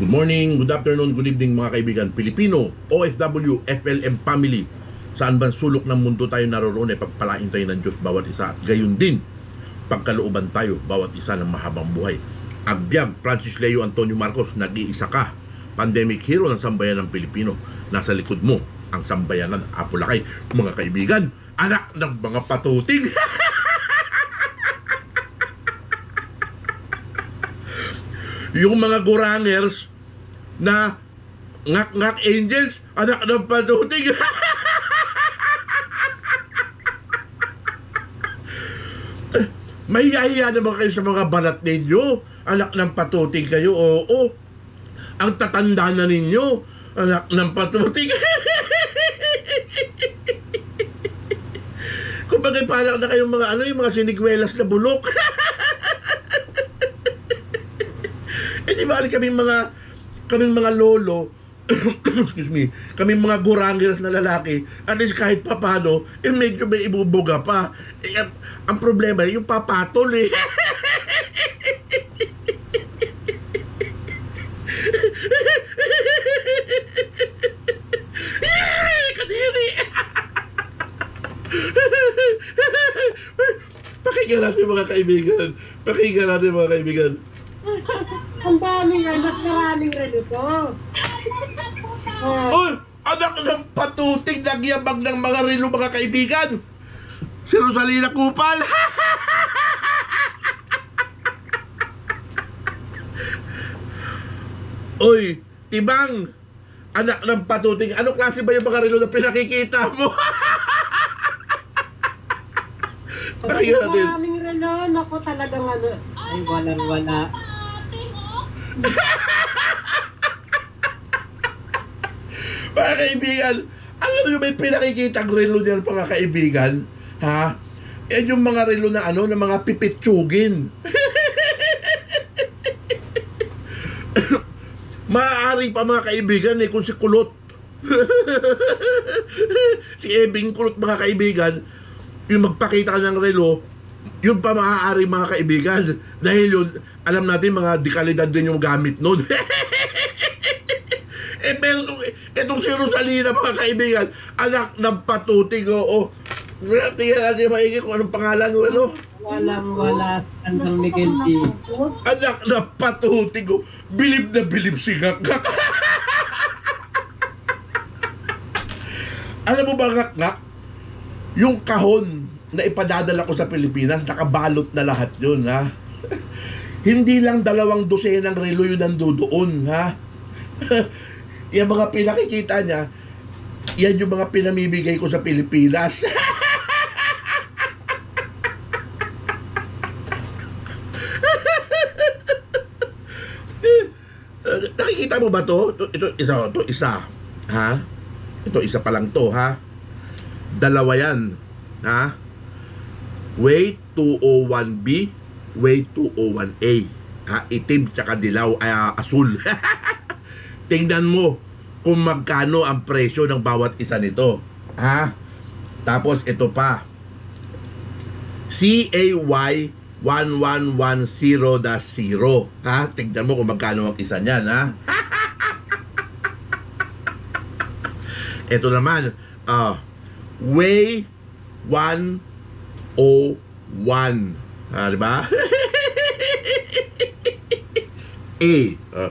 Good morning, good afternoon, good evening mga kaibigan Pilipino, OFW, FLM family. Saan bang sulok ng mundo tayo naroon ay pagpalain tayo ng Diyos bawat isa. At gayon din, pagkalooban tayo bawat isa ng mahabang buhay. Agbyag, Francis Leo Antonio Marcos, nag-iisa ka. Pandemic hero ng sambayan ng Pilipino. Nasa likod mo ang sambayanan Apolacay. Mga kaibigan, anak ng mga patuting. Yung mga gurangers na ngak-ngak angels, anak ng patuting. Mahihahiya naman kayo sa mga balat ninyo. Anak ng patuting kayo, oo. Ang tatanda na ninyo, anak ng patuting. Kung bagay parang na kayong mga yung mga sinigwelas na bulok. Di ba kaming mga lolo, excuse me, kaming mga gurangers na lalaki, at least kahit papano, medyo may ibubuga pa. Ang problema, yung papatol eh. Pakinggan natin mga kaibigan. Pakinggan natin mga kaibigan. Ang daming mas maraming relo to. Oh, anak ng patuting nagyabag ng mga relo mga kaibigan. Si Rosalina Kupal. Oy, Tibang, anak ng patuting, ano klase ba yung mga relo na pinakikita mo? Pakinggan natin. Maraming relo, naku talagang ano. Ay, walang-wala. Mga kaibigan, alam nyo may pinakikitang relo niyan mga kaibigan? Ha? Yan yung mga relo na na mga pipitsugin. Maaari pa mga kaibigan kung si Kulot. Si Ebing Kulot mga kaibigan, yung magpakita ng relo, yun pa maaari mga kaibigan. Dahil yun, alam natin mga dekalidad din yung gamit nun. Pero itong si Rosalina mga kaibigan, anak ng patuting, oo. Tingnan natin maigi kung anong pangalan nun, ano? Walang-wala, Sandang Miguel D. Anak ng patuting, oh. Bilib na bilib si Ngak-Ngak. Alam mo ba, Ngak-Ngak? Yung kahon na ipadadala ko sa Pilipinas, nakabalot na lahat yun, ha? Hindi lang 2 dosenang relo yun nandoon, ha? Yung mga pinakikita niya, yan yung mga pinamimigay ko sa Pilipinas. Nakikita mo ba to? Ito isa. Ha? Ito isa pa lang to, ha? 2 yan. Ha? Way 201B, Way 201A. Ha? Itim tsaka dilaw, asul. Tingnan mo kung magkano ang presyo ng bawat isa nito. Ha? Tapos ito pa. CAY 1110-0. Ha? Tingnan mo kung magkano ang isa niyan, ha? Ito naman, Way 101. Diba? A.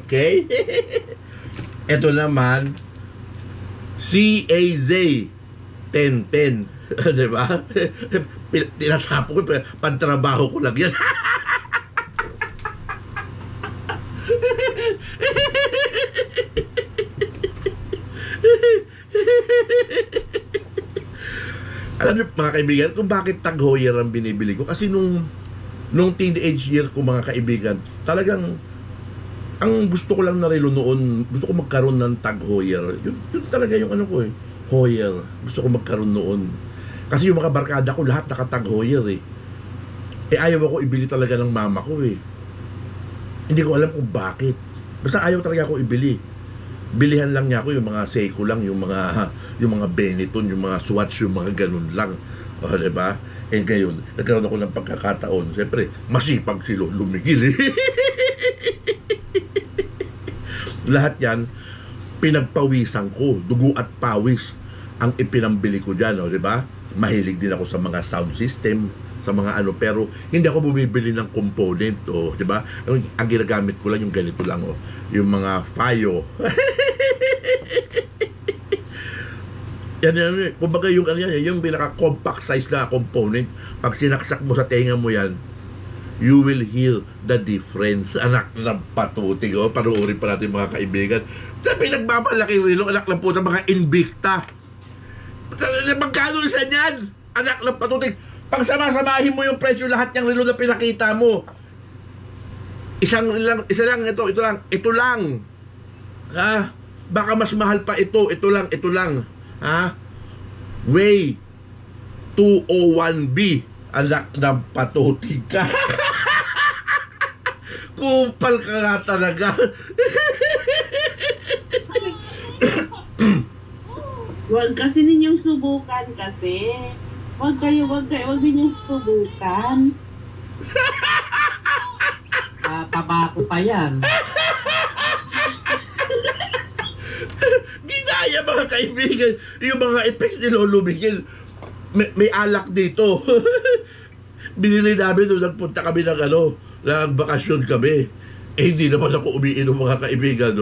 Okay? Ito naman, CAZ 1010. Diba? Tinatapo ko, pantrabaho ko lang yan. Alam niyo mga kaibigan, kung bakit Tag Heuer ang binibili ko? Kasi nung teenage year ko mga kaibigan, talagang ang gusto ko lang na relo noon, gusto ko magkaroon ng Tag Heuer. Yun talaga yung ko Heuer. Gusto ko magkaroon noon. Kasi yung mga barkada ko, lahat naka-Tag Heuer eh. Ayaw ako ibili talaga ng mama ko eh. Hindi ko alam kung bakit. Basta ayaw talaga ako ibili. Bilihan lang niya ako yung mga Seiko lang, yung mga Benetton, yung mga Swatch, yung mga ganun lang. O, diba? And ngayon, nagkaroon ako ng pagkakataon. Siyempre, masipag sila lumigil. Lahat yan, pinagpawisan ko. Dugo at pawis ang ipinambili ko dyan, di ba? Mahilig din ako sa mga sound system, sa mga ano, pero hindi ako bumibili ng component, di ba? Ang ginagamit ko lang yung ganito lang, yung mga Fayo. yan, kumbaga yung ano yan, yung pinaka-compact size na component. Pag sinaksak mo sa tenga mo yan, you will hear the difference. Anak ng patuting, panuorin pa natin mga kaibigan. Sabi, nagmamalaki rin, anak ng puta, mga Invicta. Magkano isa niyan? Anak ng patuting. Pag sama-samahin mo yung presyo, lahat ng relo na pinakita mo, isa lang, ito lang. Ha? Baka mas mahal pa ito lang. Ha? Way 201B. Anak ng patuting ka. Kupal ka nga talaga. Huwag kasi ninyong subukan kasi. Huwag ninyong subukan. Tabako pa yan. Ginaya mga kaibigan, yung mga effects ni Lolo Miguel, may alak dito. Binili namin nung nagpunta kami ng nagbakasyon kami. Hindi naman ako umiinom mga kaibigan,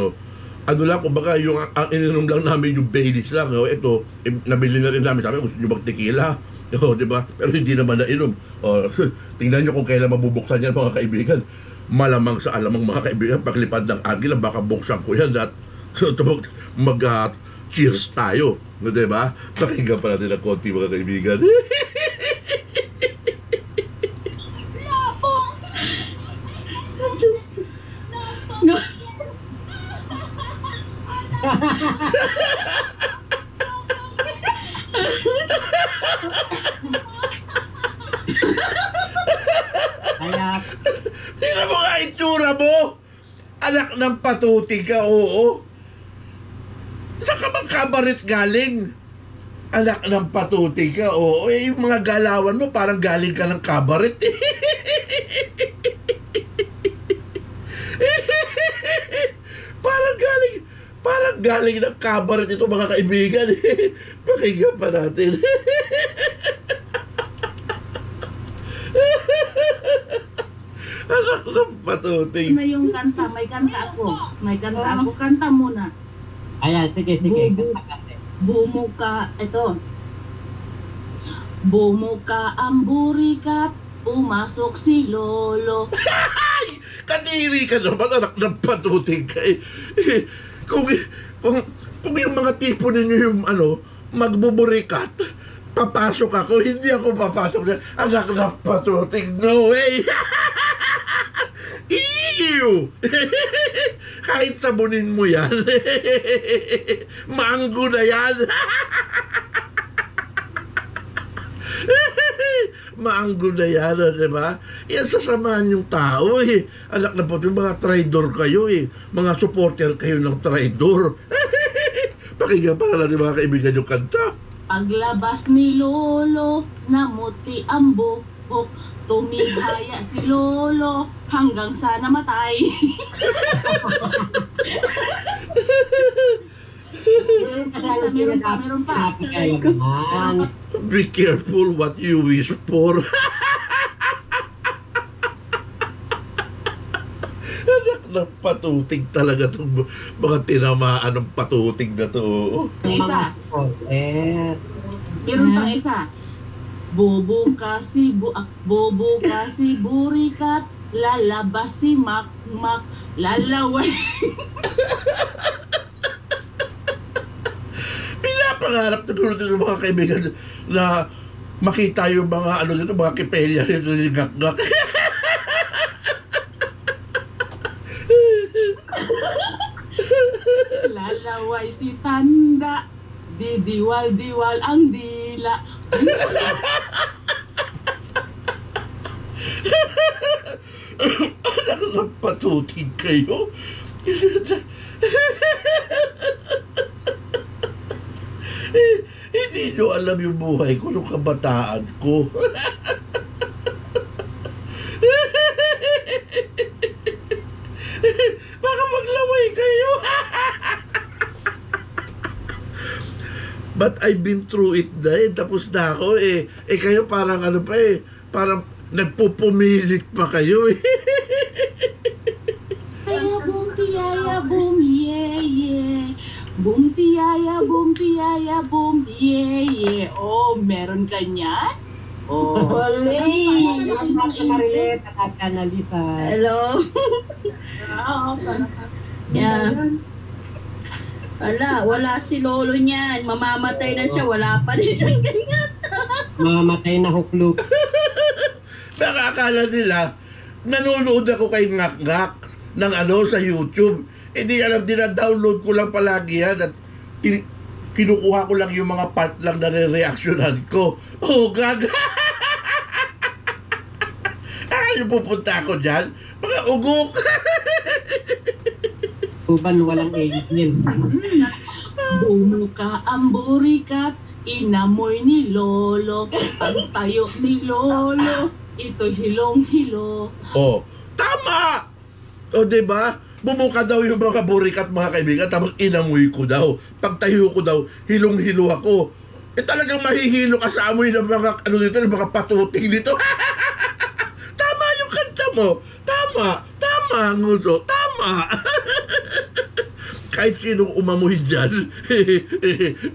Ano lang, kumbaga, ang ininom lang namin yung Baileys lang. Ito, nabili na rin namin. Sabi, gusto nyo mag-tequila? Diba? Pero hindi naman nainom. Tingnan nyo kung kailan mabubuksan yan mga kaibigan. Malamang sa alamang mga kaibigan, paglipad ng agila, baka buksan ko yan at mag-cheers tayo. Diba? Pakinggan pa natin ng konti mga kaibigan. No. Kaya, tingnan mo nga itsura mo. Anak ng patuting ka, Saan ka bang kabaret galing? Anak ng patuting ka, yung mga galawan mo parang galing ka ng kabaret. Parang galing ng kabaret ito mga kaibigan. Pakinggan pa natin. Anak ng patuting. Na yung kanta, may kanta ako. Kanta muna. ayan, sige. Bumuka, ito. Bumuka ang burikat, pumasok si Lolo. Ay! Kadiri ka naman, anak ng patuting ka Kung yung mga tipo ninyo yung magbuburikat, papasok ako, hindi ako papasok. Anak ng patuting, no way! Ew! Kahit sabunin mo yan, manggo na yan. Maanggo na yan, diba? Yan sasamahan yung tao Anak na po, mga traidor kayo Mga supporter kayo ng traidor. Pakinggan pa natin mga kaibigan yung kanta. Paglabas ni Lolo, namuti ang buhok, tumihaya si Lolo hanggang sa namatay. Meron pa. Be careful what you wish for. Anak ng patuting talaga itong mga tinamaan ng patuting na to. Isa. Meron pa isa. Bobo kasi burikat, lalabas si Makmak, lalaway. Pinapangarap na tulad ng mga kaibigan na makita yung mga dito, mga kipelya nito yung gak-gak. Lalaway si Tanda, didiwal-diwal ang dila. Anak ng patuting kayo. Hindi nyo alam yung buhay ko nung kabataan ko. Baka maglaway kayo. But I've been through it na eh. Tapos na ako eh. Eh kayo parang ano pa eh. Parang nagpupumilit pa kayo eh. Kaya boom, tiyaya, boom, yeah, yeah. Boom, tiyaya, boom, yeah, yeah. Oh, meron ka niyan? Oh. Wali! Ang Marilet at Annalisa. Hello? Yeah. Wala si lolo niyan. Mamamatay na siya. Wala pa rin siyang ganyan. Mamatay na huklok. Nakakala nila, nanonood ako kay Ngak-Ngak ng ano sa YouTube. Eh di alam, dina-download ko lang palagi yan at kinukuha ko lang yung mga part lang na re-reactionan ko. Oh, gaga! Yung pupunta ako dyan, mga ugok. Tuban walang angel. Bumuka ang burikat, inamoy ni lolo, ang tayo ni lolo, ito hilong-hilo. Oh, tama! O, diba? Bumuka daw yung mga burikat, mga kaibigan, tapos inamoy ko daw. Pagtayo ko daw, hilong-hilo ako. Eh talagang mahihilo ka sa amoy ng mga, ano dito, ng mga patuting dito. Tama yung kanta mo. Tama, nguso. Tama. Kahit sinong umamoy dyan,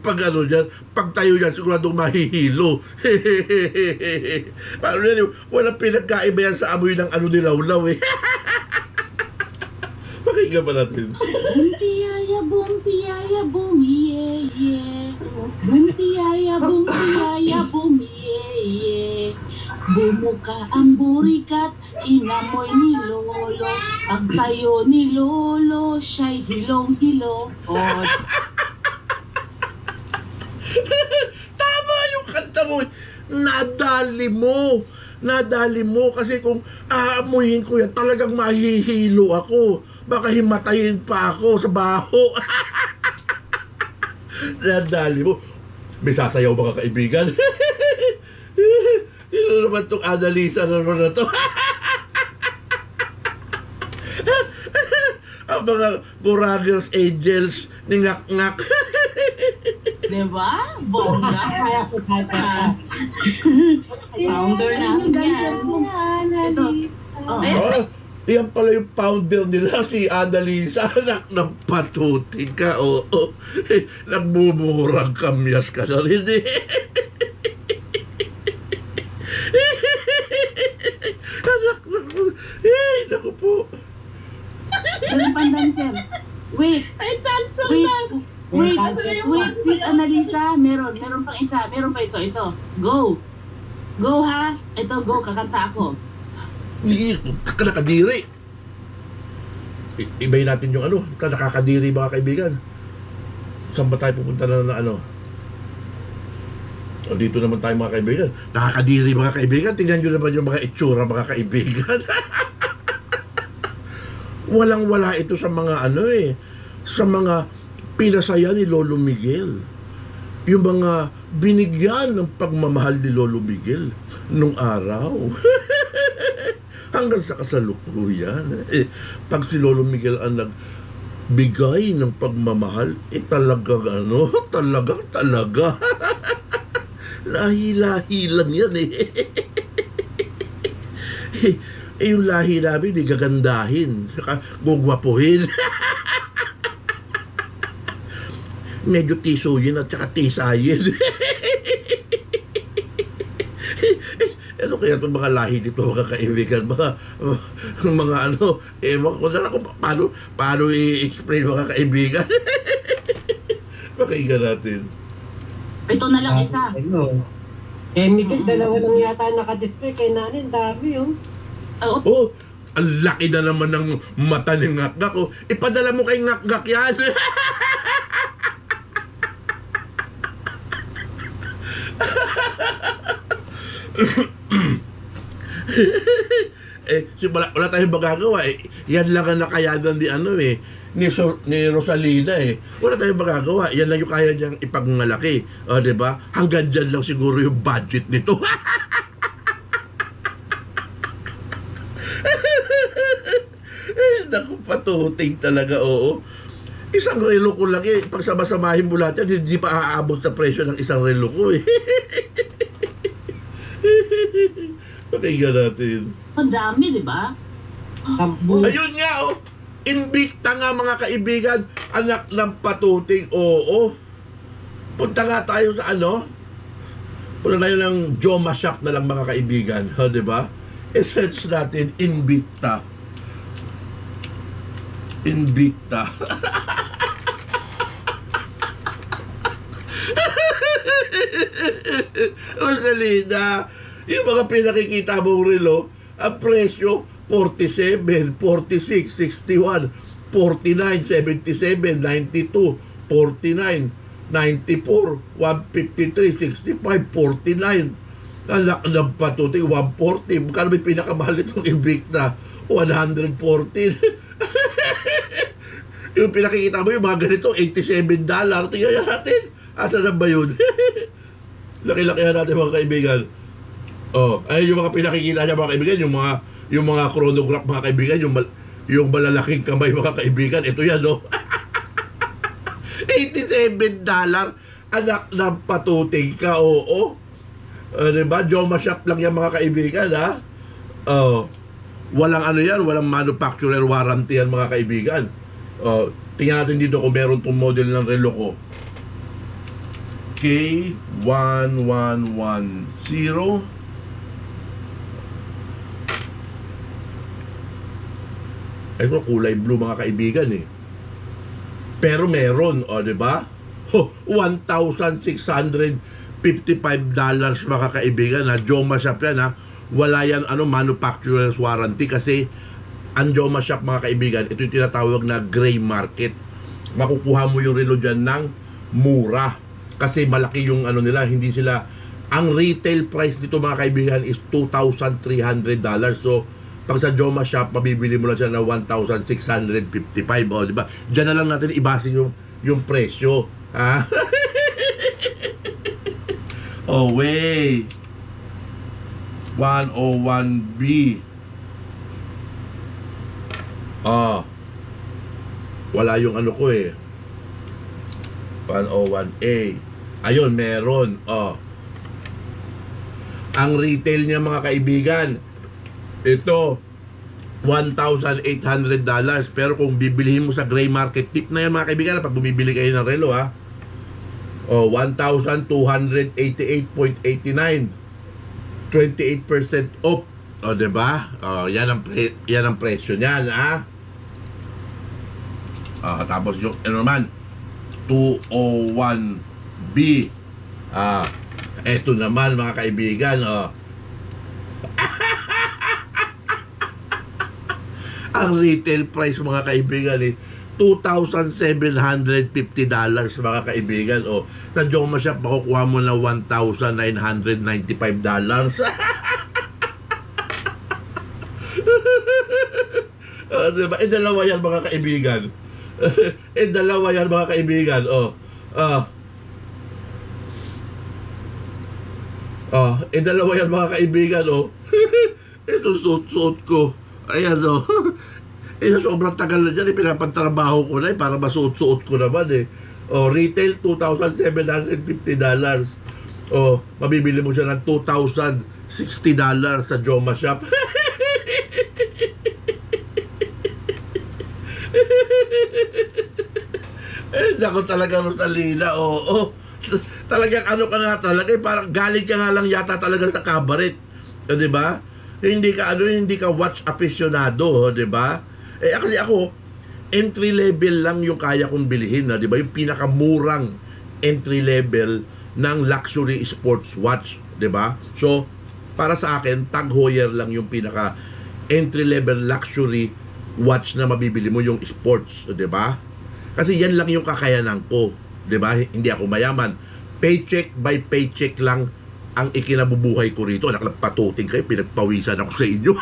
pag ano dyan, pag tayo dyan, siguradong mahihilo. Paano yan, walang pinagkaiba yan sa amoy ng ano nilawlaw eh. Pakinggan pa natin. Boom, tiyaya, boom, yeah, yeah. Boom, tiyaya, boom, yeah, yeah. Bumuka ang burikat, inamoy ni lolo, pagtayo ni lolo, siya'y hilong-hilo. Oh, Tama yung kanta mo. Nadali mo kasi kung aamuhin ko yan, talagang mahihilo ako. Baka himatayin pa ako sa baho. Nadali mo. May sasayaw mga kaibigan. Sino naman itong Annalisa na to? Ang mga Goragers Angels ni Ngak-Ngak. diba? Bongga. Kaya ko kaya. Founder namin yan. Ito. Oh, Oh, yan pala yung founder nila, si Annalisa. Anak ng patutin ka, oo. Nagmumurang kamyas ka na rin, eh. Anak na, naku po. Meron pang dancer. Wait, Sis Annalisa, meron pang isa, meron pa ito. Go ha, ito go, kakanta ako. Nakakadiri. Ibayin natin yung ano, nakakadiri mga kaibigan. Saan ba tayo pupunta na ano? O, dito naman tayo mga kaibigan. Nakakadiri mga kaibigan. Tingnan nyo naman yung mga itsura mga kaibigan. Walang-wala ito sa mga ano eh. Sa mga pinasaya ni Lolo Miguel. Yung mga binigyan ng pagmamahal ni Lolo Miguel nung araw. Hanggang sa kasalukuyan. Eh, pag si Lolo Miguel ang nagbigay ng pagmamahal, eh talagang ano, talaga. Lahi-lahi lang yan eh. Eh yung lahi namin, eh, gagandahin, saka gugwapuhin. Medyo tisuyin at saka tisayin. Ano kaya itong mga lahi dito mga kaibigan? Mga ano, kung saan ako, paano i-explain mga kaibigan? Pakinggan natin. Ito na lang isa. Eh, Miguel, dalawa lang yata nakadisplay kay nanin. Dami yun. Oh, ang laki na naman ng mata ni Ngak-Ngak. Oh. Ipadala mo kay Ngak-Ngak yan. Wala tayong magagawa eh. Yan lang ang nakayanan ni ano eh, ni Rosalina eh. Wala tayong magagawa. Yan lang yung kaya niyang ipagngalaki. O, diba? Hanggang dyan lang siguro yung budget nito. Naku, patuting talaga, oo. Isang relo ko lang eh. Pag sama-samahin mo lahat yan, hindi pa aabot sa presyo ng isang relo ko eh. Pakinggan natin. Ang dami, di ba? Sampu. Ayun nga oh. Invicta nga mga kaibigan. Anak ng patuting. Oo. Punta nga tayo sa ano. Punta tayo ng Joma Shop na lang mga kaibigan. Ha, di ba? I-search natin Invicta. Invicta. Rosalina, yung mga pinakikita mong relo, ang presyo 47, 46, 61, 49, 77, 92, 49, 94, 153, 65, 49. Anak ng patuting 140. Magkano may pinakamahal itong Invicta? 114. Yung pinakikita mo yung mga ganito, $87. Tingnan natin. Asa na ba yun? Laki-lakihan natin mga kaibigan. Oh, ay yung mga pinakikita niya mga kaibigan, yung mga chronograph mga kaibigan, yung malalaking kamay mga kaibigan. Ito yan, no? $87. Anak ng patuting ka, oo. Diba? Joma Shop lang yan mga kaibigan, ha? Walang ano yan, walang manufacturer warranty yan mga kaibigan. Tingnan natin dito kung meron tong model ng relo ko. K1110. Ito kulay blue mga kaibigan eh. Pero meron, diba? $1,655 mga kaibigan, ha? Joma Shop yan, ha? Wala yan manufacturer's warranty kasi ang Joma Shop mga kaibigan, ito yung tinatawag na gray market. Makukuha mo yung relo dyan ng mura kasi malaki yung nila, hindi sila, ang retail price nito mga kaibigan is $2,300. So pag sa Joma Shop mabibili mo lang siya na $1,655, diba? Diyan na lang natin ibase yung presyo, ha? Way 101B. Wala yung ano ko eh. 101A. Ayun, meron. Ang retail niya mga kaibigan, ito $1,800. Pero kung bibilihin mo sa gray market, tip na yan mga kaibigan pag bumibili kayo ng relo, ha. 1,288.89, 28% off. Diba? Yan ang presyo niyan, ha. Tapos yung naman 201B. Eto naman mga kaibigan, ang retail price mga kaibigan eh $2,750 mga kaibigan. Sa Joma Shop makukuha mo na $1,995. Diba? Dalawa yan mga kaibigan. Dalawa yan mga kaibigan. Dalawa yan mga kaibigan. Ito suot ko. Ayan, sobrang tagal na dyan, pinapantrabaho ko na para masuot-suot ko naman eh. Retail $2,750. Mabibili mo siya ng $2,060 sa Joma Shop. Naku talaga, Rosalina. Talagang ka nga talaga, parang galing ka nga lang yata talaga sa cabaret. Diba? Hindi ka watch aficionado, diba? Kasi ako, entry level lang yung kaya kong bilhin, di ba? Yung pinakamurang entry level ng luxury sports watch, di ba? So, para sa akin, Tag Heuer lang yung pinaka entry level luxury watch na mabibili mo, yung sports, di ba? Kasi yan lang yung kakayanan ko, di ba? Hindi ako mayaman. Paycheck by paycheck lang ang ikinabubuhay ko rito. Patuting kayo, pinagpawisan ako sa inyo.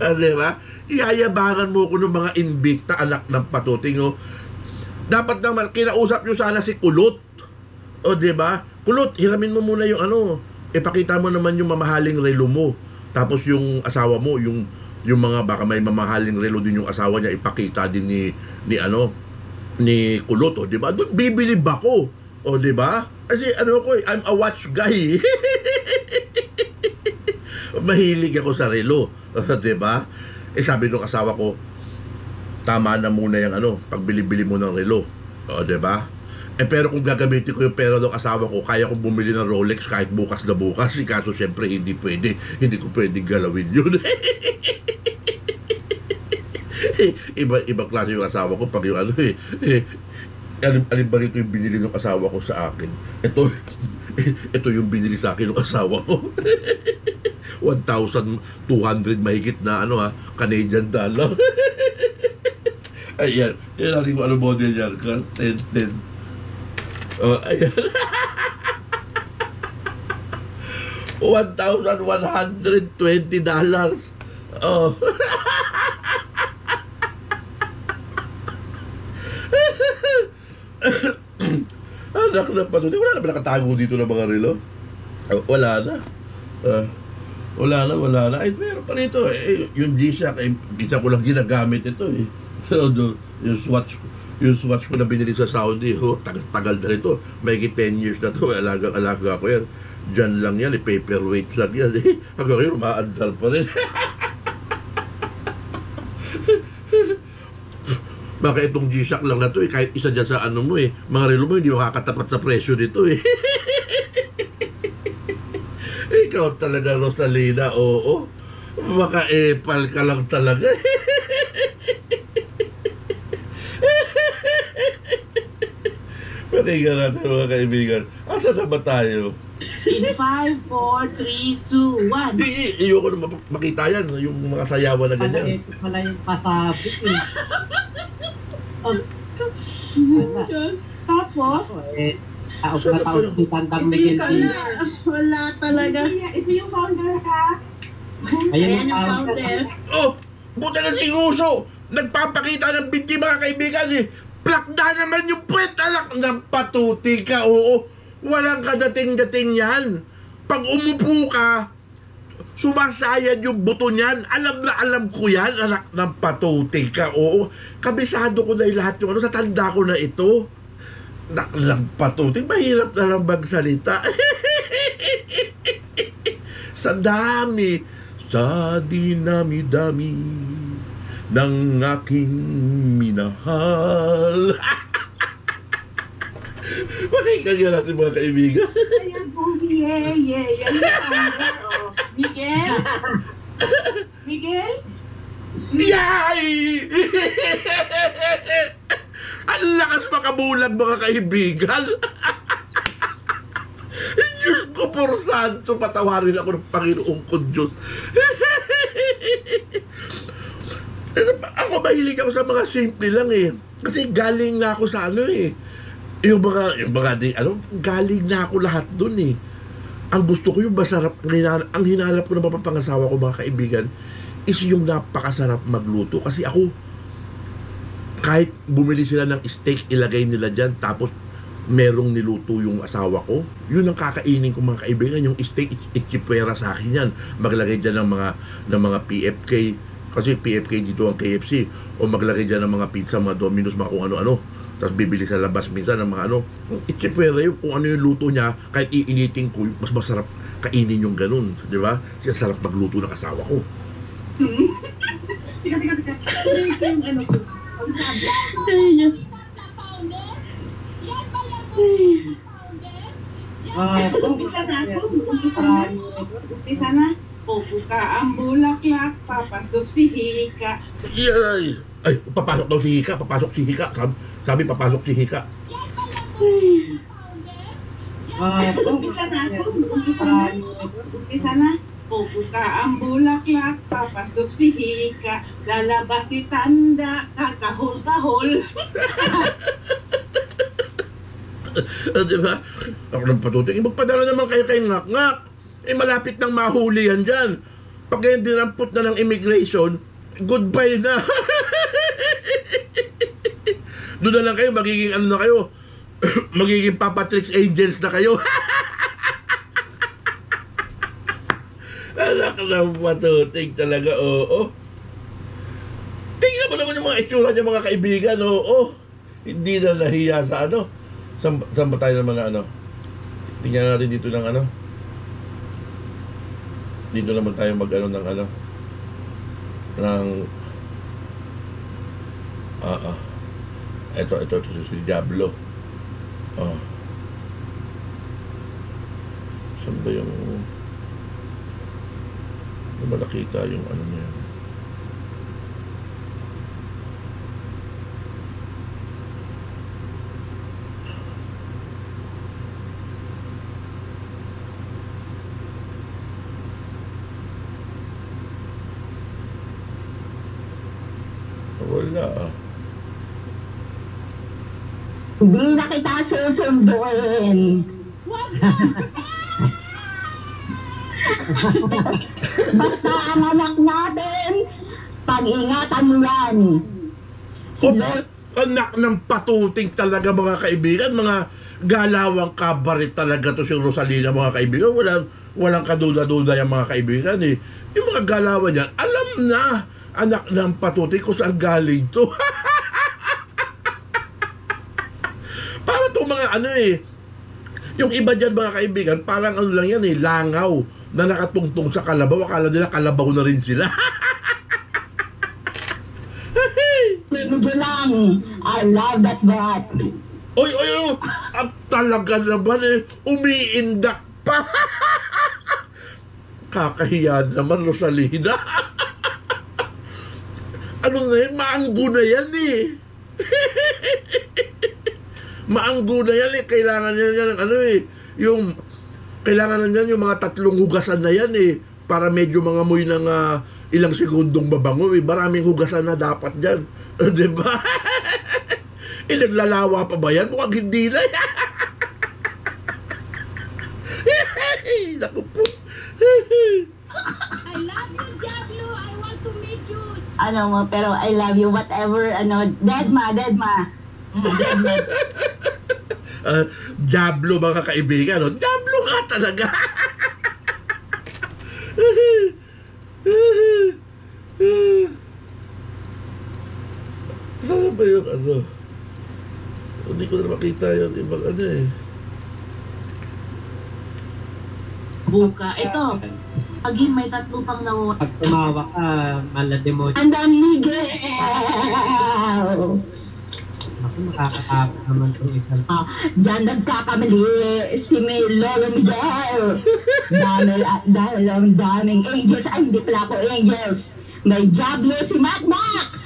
Diba? Iayabangan mo ko ng mga Invicta, anak ng patuting. Dapat naman kinausap nyo sana si Kulot, diba? Kulot, hiramin mo muna yung ipakita mo naman yung mamahaling relo mo. Tapos yung asawa mo, yung yung mga baka may mamahaling relo din yung asawa niya, ipakita din ni Kulot, o, di ba? Doon bibilib ako, o, di ba? Kasi ano ko, I'm a watch guy. Mahilig ako sa relo, di ba? Sabi ng asawa ko, tama na muna yung pagbili-bili mo ng relo, o, di ba? Pero kung gagamitin ko yung pera ng asawa ko, kaya kong bumili ng Rolex kahit bukas na bukas. Kaso syempre hindi pwede. Hindi ko pwedeng galawin yun. Iba klase yung asawa ko pag yung alin ba rito yung binili ng asawa ko sa akin. Ito yung binili sa akin ng asawa ko. 1,200 mahigit na Canadian dollar. Ayan, yan natin kung ano model yan. 10. Ayan. $1,120. Oh. Anak na pa doon. Wala na ba nakatago dito ng mga relo? Wala na. Wala na. Ay, meron pa rito. Yung G-Shock, isa ko lang ginagamit ito eh. Yung Swatch ko na binili sa Saudi, tagal na rito. May 10 years na to. Alaga ko yan. Diyan lang yan, paperweight lang yan. Hanggang ngayon, maandal pa rin. Baka itong G-Shock lang na to kahit isa dyan sa mo mga relo mo, hindi makakatapat sa presyo nito Ikaw talaga, Rosalina, oo. Maka-epal ka lang talaga. Patinggan natin mga kaibigan. Asa na ba tayo? In 5, 4, 3, 2, 1. Iyo ko na makita yan. Yung mga sayawan na ganyan. Ito pala yung pasabit Tapos, Tapos si Tandang Miguel. wala talaga. Ito yung founder ha. Ayan yung founder. Oh! Buta na si Nguso! Nagpapakita ng binti mga kaibigan Plakda naman yung puwet, anak ng patuti ka, oo. Walang kadating-dating yan. Pag umupo ka, sumasayad yung buto niyan. Alam na alam ko yan, anak ng patuti ka, oo. Kabisado ko na lahat yung sa tanda ko na ito. Anak ng patuti, mahirap na lang magsalita. Sa dinami-dami ng aking minahal. Pakinggan natin mga kaibigan. Ayan po, yeah. Miguel? Miguel? Yay! Ang lakas makabulag mga kaibigan. Diyos ko por santo, patawarin ako ng Panginoong ko Diyos. Ako mahilig ako sa mga simple lang Kasi galing na ako sa yung mga galing na ako lahat dun Ang gusto ko yung masarap, ang hinanap ko ng mapapangasawa ko mga kaibigan is yung napakasarap magluto. Kasi ako, kahit bumili sila ng steak, ilagay nila dyan, tapos merong niluto yung asawa ko, yun ang kakainin ko mga kaibigan. Yung steak, itchipwera sa akin yan. Maglagay dyan ng mga PFK, kasi PFK dito ang KFC, o maglagay dyan ng mga pizza, mga Domino's, mga kung ano-ano. Tapos bibili sa labas minsan ng mga itchipwera yung kung ano yung luto niya, kahit iinitin ko, mas masarap kainin yung ganun, di ba? Kasi sarap magluto ng asawa ko. Umpisa na. Pupuka ang bulaklak, papasok si Hika. Ay, papasok daw si Hika, Sabi papasok si Hika. Umpisa na. Pupuka ang bulaklak, papasok si Hika. Lalabas si Tanda, kakahol-kahol. Diba? Ako ng patuting, magpadala naman kayo kay ngak-ngak. Malapit nang mahuli yan dyan. Pag ngayon dinampot na ng immigration, goodbye na. Doon na lang kayo, magiging magiging Papa Tricks Angels na kayo. Anak ng patuting talaga, oo. itsura niya mga kaibigan, oo. Hindi na nahiya sa ano. Saan ba tayo naman na ano? Tingnan natin dito ng ano. Dito naman tayo mag-ano ng ano. Ng ito si Diablo. Saan ba yung hindi ba nakita yung ano niya? Wala. Hindi na kita susunduin. Basta ang anak natin, pag-ingatan mo yan. Anak ng patuting talaga mga kaibigan, mga galawang kabaret talaga to si Rosalina mga kaibigan. Walang kaduda-duda yung mga kaibigan eh. Yung mga galawan yan, alam na anak ng patuting kung saan galing to. Para to mga ano eh, yung iba dyan mga kaibigan, parang ano lang yan eh, langaw na nakatungtong sa kalabaw. Akala nila kalabaw na rin sila. Medyo lang. I love that brat. Oy, talaga naman eh, umiindak pa. Kakahiya naman, Rosalina. Ano na yan? Maanggo na yan eh. Maanggo na yan eh. Kailangan niya ng ano eh. Yung, kailangan na niyan yung mga 3 hugasan na yan eh. Para medyo mga moy ng ilang segundong babango eh. Maraming hugasan na dapat dyan. Diba? Naglalawa pa ba yan? Mukhang hindi na. Naku po. I love you, Diablo. I want to meet you. Ano mo, pero I love you, whatever, ano, deadma. Diablo mga kaibigan, no? Diablo nga talaga. Saan ba yung ano? Hindi ko na makita yung ibang ano eh. Buka, ito. Again, may 3 pang nawa. Pag tumawa ka, malademo. Andang Miguel! Ako, makakatakot naman itong isang. Diyan nagkakamali si may Lolo Miguel. Daming angels. Ay, hindi pala ako angels. May Diablo si Macmac.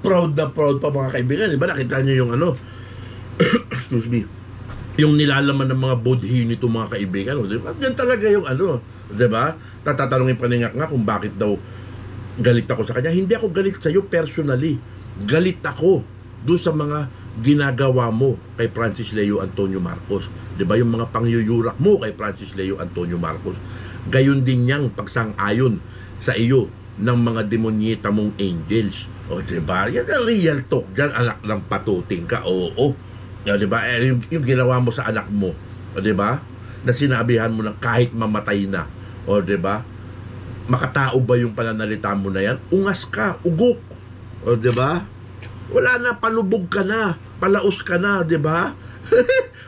Proud na proud pa mga kaibigan. Diba nakita niyo yung ano? Excuse me. Yung nilalaman ng mga bodhi nito mga kaibigan. Diba? Yan talaga yung ano. Diba? Tatatanungin pa niya nga kung bakit daw galit ako sa kanya. Hindi ako galit sa'yo personally. Galit ako doon sa mga ginagawa mo kay Francis Leo Antonio Marcos. Diba? Yung mga pangyuyurak mo kay Francis Leo Antonio Marcos. Gayon din niyang pagsang-ayon sa iyo ng mga demonyeta mong angels. O diba? Yan ang real talk dyan, anak ng patuting ka. Oo. O diba? Yung ginawa mo sa anak mo. O diba? Na sinabihan mo na kahit mamatay na. O diba? Makatao ba yung pananalita mo na yan? Ungas ka, ugok. O diba? Wala na, palubog ka na, palaos ka na, diba?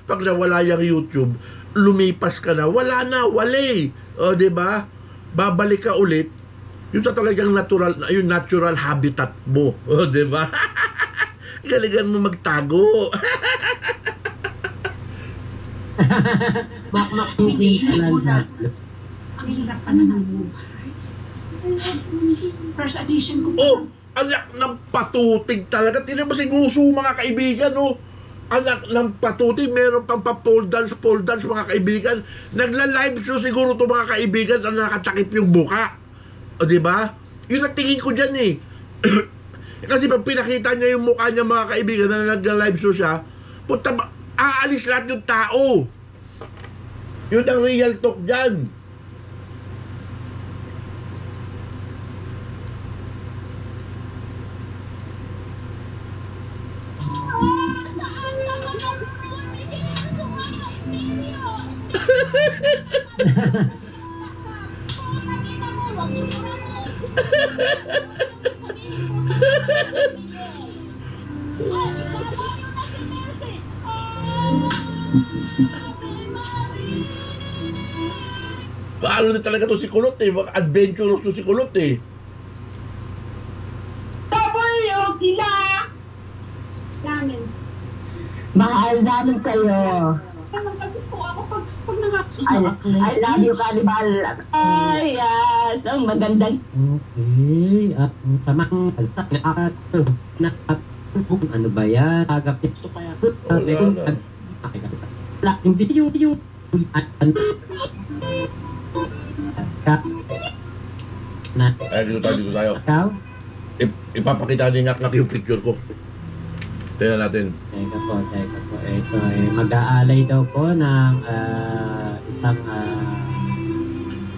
Pag nawala yung YouTube, lumipas ka na, wala na, wali. O diba? Babalik ka ulit. Yung talagang natural habitat mo. O, diba? Galingan mo magtago. Makmak moving sa lansa. Ang hirap pa na ng buhay. First edition ko pa. Oh, anak ng patutig talaga. Tinan mo si Guso mga kaibigan, oh. Anak ng patutig, meron pang pa-pole dance mga kaibigan. Nagla-live show siguro to mga kaibigan na nakatakip yung buka. O diba? Yun ang tingin ko dyan eh. Kasi pag pinakita niya yung mukha niya mga kaibigan na nagla-live show siya, puta, aalis lahat yung tao. Yun ang real talk dyan. Saan ka ba Oh, isama nyo na si Mercy. Paano na talaga to si Kulot eh. Adventurous to si Kulot eh. Taboyo sila! Namin. Mahal namin kayo. Parang kasi po ako pag nakaklip. I love you, Cannibal. Ay, yes. Ang magandang... Okay. At samang alsak na ako. Ano ba yan? Agapit to kaya. Wala na. Hindi yung na Ay, dito tayo. ikaw? Ipapakita ni Ngak yung picture ko. Tingnan natin. Teka po. Ito mag-aalay daw po ng isang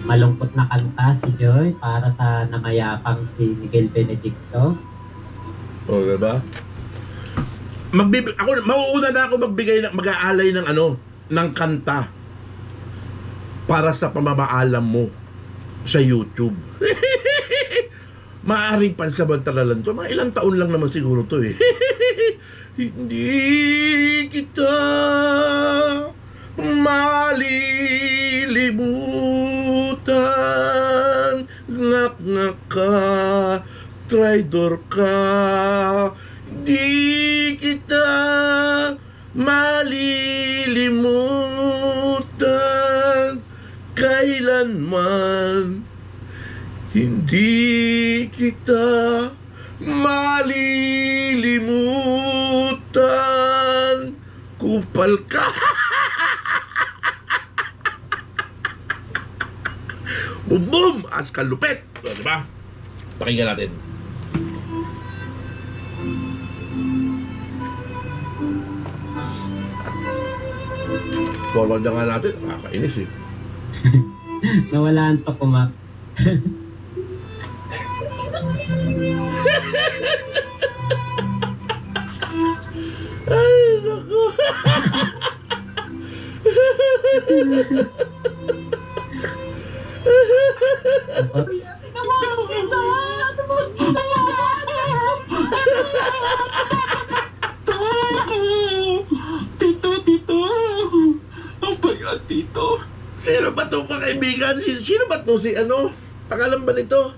malungkot na kanta si Joy para sa namayapang si Miguel Benedicto. O, diba? Mauuna na ako mag-aalay ng ng kanta para sa pamamaalam mo sa YouTube. Maaring pansamantalalan to. Mga ilang taon lang naman siguro to eh. Hindi kita malilimutan. Ngak ka, traidor ka. Hindi kita malilimutan kailanman. Hindi kita malilimutan. Kupal ka. Boom boom! As kalupit! So, diba? Pakinggan natin. Forward na nga natin. Nakakainis eh. Nawalaan pa kumak. Ay, naku. Tito. Ang bayan, Tito. Sino ba itong mga kaibigan? Sino ba ito? Pangalan ba nito?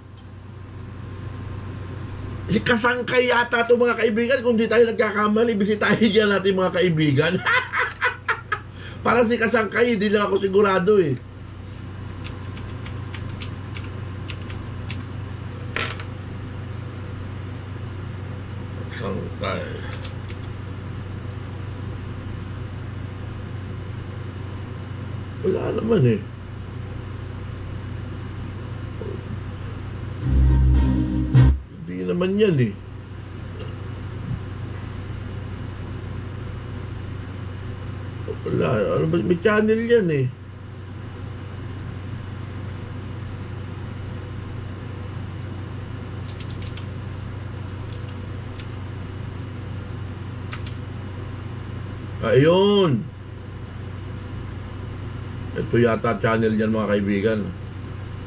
Si Kasangkay yata itong mga kaibigan. Kung di tayo nagkakamali, bisitahin dyan natin mga kaibigan. Para si Kasangkay, hindi lang ako sigurado eh. Kasangkay. Wala naman eh. Hindi naman yan eh. Wala. Ano ba? May channel yan eh. Ayun. Ito yata channel yan mga kaibigan.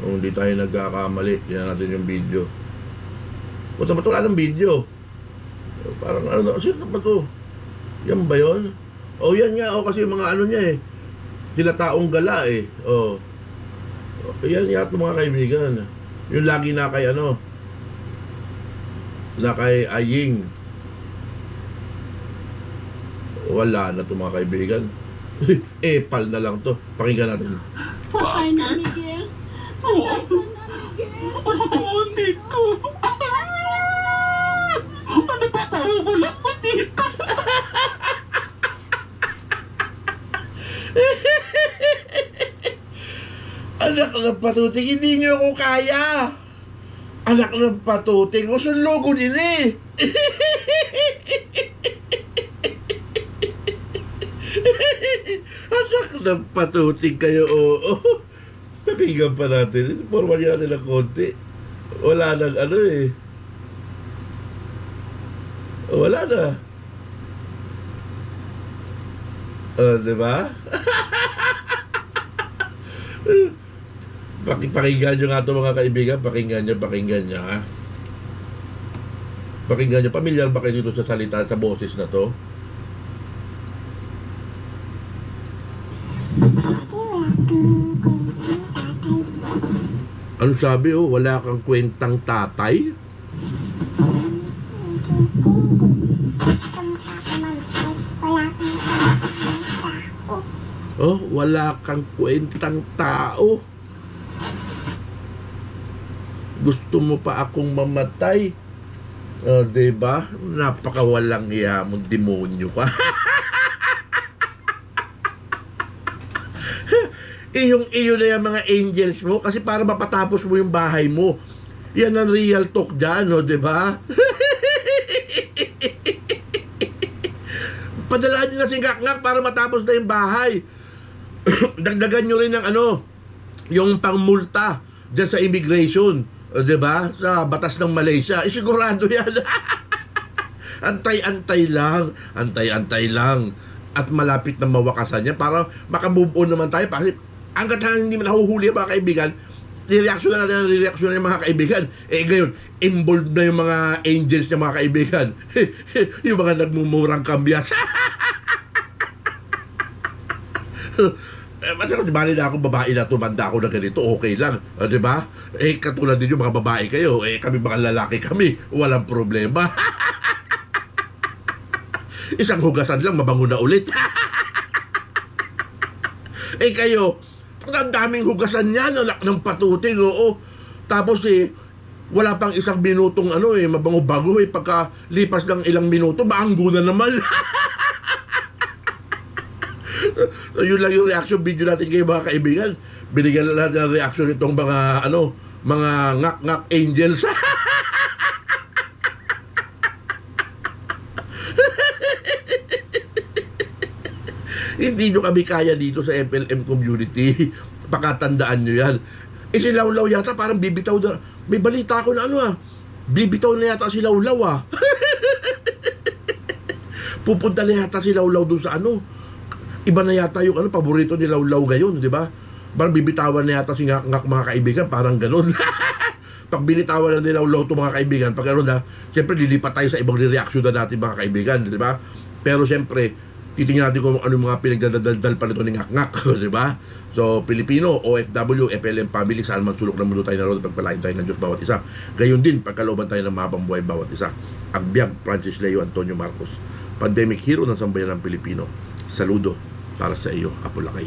Kung hindi tayo nagkakamali, yan natin yung video. Puta ba ito? Wala ng video. Parang sino ba ito? Yan ba yun? Oh, yan nga. Oh, kasi yung mga ano niya eh. Sila taong gala eh. Oh. Yan yata mga kaibigan. Yung lagi na kay na kay Aying. Wala na ito mga kaibigan. Pal na lang to. Pakinggan natin. Patay na, Miguel. Patay ka na, Miguel. Oo, Tito. Ano ba tayo ko lang po, Tito? Anak ng patuting, hindi nyo ako kaya. Anak ng patuting, o logo din eh. Anak ng patuting kayo, oo. Pakinggan pa natin. Forward natin ng konti. Wala nang eh. Wala na. Diba? Pakinggan nyo nga ito mga kaibigan. Pakinggan nyo ha. Pakinggan nyo, pamilyar ba kayo dito sa salita, sa boses na to? Ano sabi oh? Wala kang kwentang tatay? Oh, wala kang kwentang tao. Gusto mo pa akong mamatay? Diba? Napakawalang iya mong demonyo ka. Iyong-iyo na yung mga angels mo kasi para mapatapos mo yung bahay mo. Yan ang real talk dyan, no? Diba? Padalaan nyo na si Ngak-Ngak para matapos na yung bahay. Dagdagan nyo rin ng yung pangmulta dyan sa immigration. Diba? Sa batas ng Malaysia. Sigurado yan. Antay-antay lang. Antay-antay lang. At malapit na mawakasan niya para makamove on naman tayo. Kasi hanggat hindi man nahuhuli mga kaibigan, nireaksyon na natin ng mga kaibigan. Ngayon, involved na yung mga angels niya mga kaibigan. Yung mga nagmumurang kambyas. Kasi kung bali na ako, babae na tumanda ako na ganito, okay lang. Diba? Katulad din yung mga babae kayo. Kami mga lalaki kami. Walang problema. Isang hugasan lang, mabango na ulit. Kayo, ang daming hugasan yan, anak ng patuting, oo. Tapos wala pang isang minutong mabango-bago pagka lipas ng ilang minuto, maanggo na naman. Yun lang yung reaction video natin kayo mga kaibigan. Binigyan na natin ang reaction itong mga mga ngak-ngak angels. Hindi nyo kami kaya dito sa FLM community. Pakatandaan nyo yan. Si Lawlaw yata parang bibitaw na. May balita ako na bibitaw na yata si Lawlaw Pupunta na yata si Lawlaw dun sa iba na yata yung paborito ni Lawlaw ngayon, di ba? Parang bibitawan na yata si Ngak-Ngak mga kaibigan, parang ganun. Pag binitawan na ni Lawlaw to mga kaibigan, pag siyempre lilipat tayo sa ibang reaction na natin mga kaibigan, di ba? Pero siyempre, titingnan natin kung ano mga pinagdadaldal pa nito ni Ngak-Ngak, di ba? So, Pilipino, OFW, FLM family, saan man sulok ng mundo tayo naroon, pagpalain tayo ng Diyos bawat isa. Gayon din, pagkalooban tayo ng mahabang buhay bawat isa. Agbyag, Francis Leo, Antonio Marcos, pandemic hero ng sambayan ng Pilipino. Saludo para sa iyo, Apolakay.